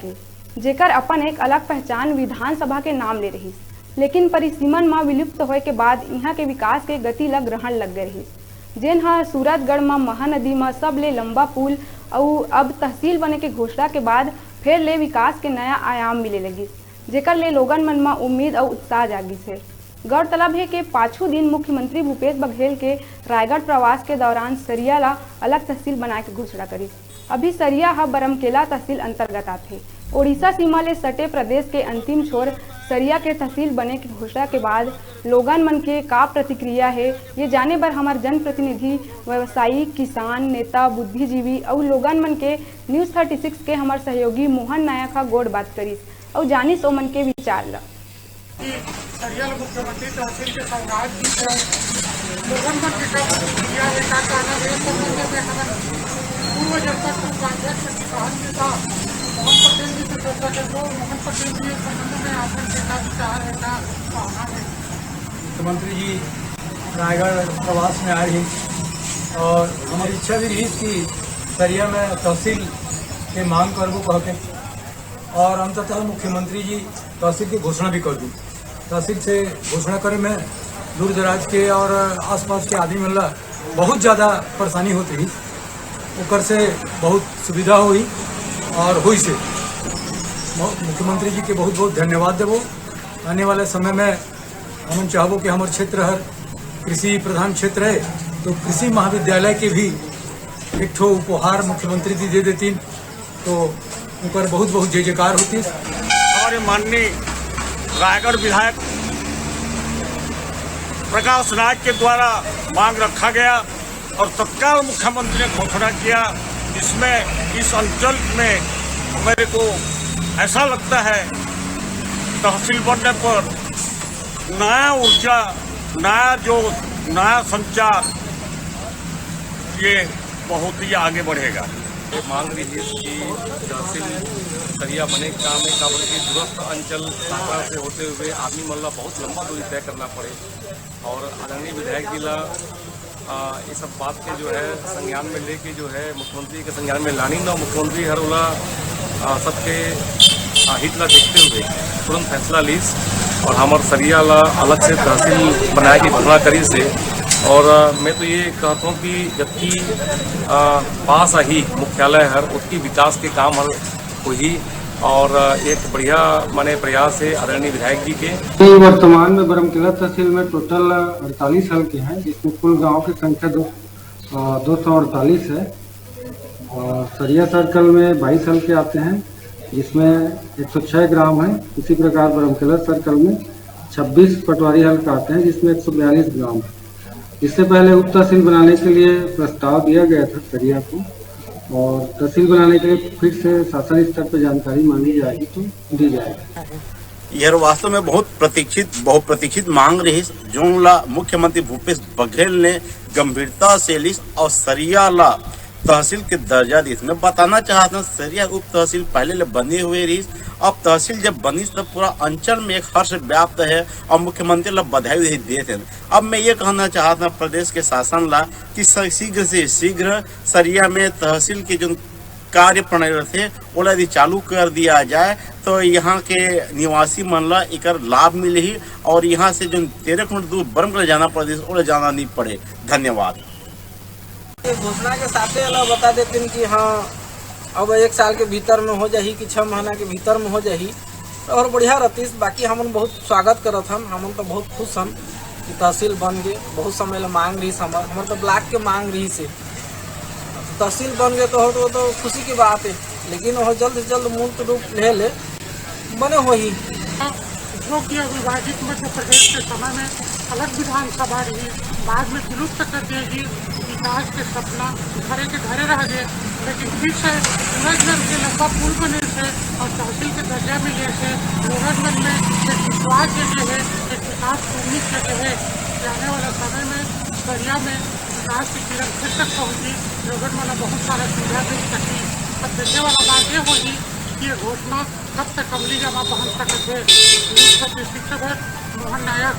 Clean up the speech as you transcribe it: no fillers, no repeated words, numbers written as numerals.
के, जेकर अपन एक अलग पहचान विधानसभा के नाम ले रही। लेकिन परिसीमन में विलुप्त होए के बाद यहाँ के विकास के गति ल ग्रहण लग गए रही, जेन हा सूरतगढ़ में महानदी में सब ले लंबा पुल और अब तहसील बने के घोषणा के बाद फिर ले विकास के नया आयाम मिले लगी, जेकर ले लोगन मन में उम्मीद और उत्साह जागिस है। गौरतलब है कि पाँचों दिन मुख्यमंत्री भूपेश बघेल के रायगढ़ प्रवास के दौरान सरिया ला अलग तहसील बनाए के घोषणा करी। अभी सरिया हा बरमकेला तहसील अंतर्गत आते। ओडिशा सीमा ले सटे प्रदेश के अंतिम छोर सरिया के तहसील बने की घोषणा के बाद लोगन मन के का प्रतिक्रिया है, ये जाने बर हमार जनप्रतिनिधि, व्यवसायी, किसान, नेता, बुद्धिजीवी और लोगन मन के न्यूज़ 36 के हमार सहयोगी मोहन नायक का गोड़ बात करीस और जानिस ओ मन के विचार ला। मुख्यमंत्री तहसील के सौगात लोगन मन के का प्रतिक्रिया है, का कहना है इस संबंध में हमारे पूर्व जनपद उपाध्यक्ष किसान नेता मोहन पटेल जी से चर्चा करते। मोहन पटेल जी इस संबंध में आपन के का विचार है, का कहना है? मुख्यमंत्री जी रायगढ़ प्रवास में आए हैं और हमारी इच्छा भी रही कि सरिया में तहसील के मांग करबो कहते, और अंततः मुख्यमंत्री जी तहसील की घोषणा भी कर दी। तहसील से घोषणा करे में दूर दराज के और आसपास के आदमी मिलना बहुत ज़्यादा परेशानी होती रही, ऊपर से बहुत सुविधा हुई और हुई से मुख्यमंत्री जी के बहुत बहुत धन्यवाद देवो। आने वाले समय में हम चाहबो कि हमारे क्षेत्र हर कृषि प्रधान क्षेत्र है, तो कृषि महाविद्यालय के भी एक ठो उपहार मुख्यमंत्री जी दे देती तो उनका बहुत बहुत जय जयकार होती। हमारे माननीय रायगढ़ विधायक प्रकाश नायक के द्वारा मांग रखा गया और तत्काल मुख्यमंत्री ने घोषणा किया। इसमें इस अंचल में मेरे को ऐसा लगता है तहसील बनने पर नया ऊर्जा, नया जोश, नया संचार ये बहुत ही आगे बढ़ेगा। ये मांग रही है कि तहसील सरिया बने का काम है, काबर की दूरस्थ अंचल साकरा से होते हुए आदमी मल्ला बहुत लंबा दूरी तय करना पड़े और आदरणीय विधायक जी ला ये सब बात के जो है संज्ञान में लेके जो है मुख्यमंत्री के संज्ञान में लानी ना, मुख्यमंत्री हर वाला सबके हित ला देखते हुए तुरंत फैसला लीस और हमारे सरिया ला अलग से तहसील बनाए की घोषणा करी से। और मैं तो ये कहता हूँ कि जबकि पास ही मुख्यालय हर उसकी विकास के काम हर हुई और एक बढ़िया माने प्रयास है आदरणीय विधायक जी के। वर्तमान में बरमकेला तहसील में टोटल 48 हल्के हैं, जिसमें कुल गांव की संख्या 248 है और सरिया सर्कल में 22 हल्के आते हैं, जिसमें 106 ग्राम है। इसी प्रकार बरमकेला सर्कल में 26 पटवारी हल्का आते हैं, जिसमें 142 ग्राम है। इससे पहले उप तहसील बनाने के लिए प्रस्ताव दिया गया था सरिया को, और तहसील बनाने के लिए फिर से शासन स्तर पर जानकारी मांगी जाएगी तो दी जाएगी। यह वास्तव में बहुत प्रतीक्षित मांग रही, जो ला मुख्यमंत्री भूपेश बघेल ने गंभीरता से ली और सरिया ला तहसील के दर्जा दी। मैं बताना चाहता हूँ सरिया उप तहसील पहले ले बनी हुई रही, अब तहसील जब बनी तब पूरा अंचल में एक हर्ष व्याप्त है और मुख्यमंत्री ला बधाई देते हैं। अब मैं ये कहना चाहता हूँ प्रदेश के शासन ला कि शीघ्र से शीघ्र सरिया में तहसील के जो कार्य प्रणाली थे वो यदि चालू कर दिया जाए तो यहाँ के निवासी मन ला एक लाभ मिले ही और यहाँ से जो 13 किलोमीटर दूर बरमकेला जाना पड़े वो जाना नहीं पड़े। धन्यवाद। घोषणा के साथ बता देते हैं कि हाँ अब 1 साल के भीतर में हो जाही कि 6 महीना के भीतर में हो जाही और बढ़िया रहती। बाकी हमन बहुत स्वागत करत हम तो बहुत खुश हम कि तहसील बन गए। बहुत समय मांग रही हमारे तो ब्लॉक के मांग रही से तहसील बन गए तो खुशी की बात है, लेकिन वह जल्द से जल्द मूर्त रूप ले बने हो ही। जो कि विभाजित मध्य प्रदेश के समय में अलग विधानसभा रही, बाद में विलुप्त कर देगी। विकास के सपना घरे के घरे रह गए, लेकिन फिर से सूरजगढ़ के लंबा पुल बने से और तहसील के दर्जा मिले से सूरजगढ़ में एक विश्वास जगह है, एक विकास उम्मीद जगह है। जाने वाला समय में सरिया में विकास की किरण फिर तक पहुँची, लोगों में बहुत सारा सुविधा मिल सकी। अब देखने वाला बात ये होगी कि ये घोषणा कब तक अमली जमा पहुँच सकते हैं। मोहन नायक।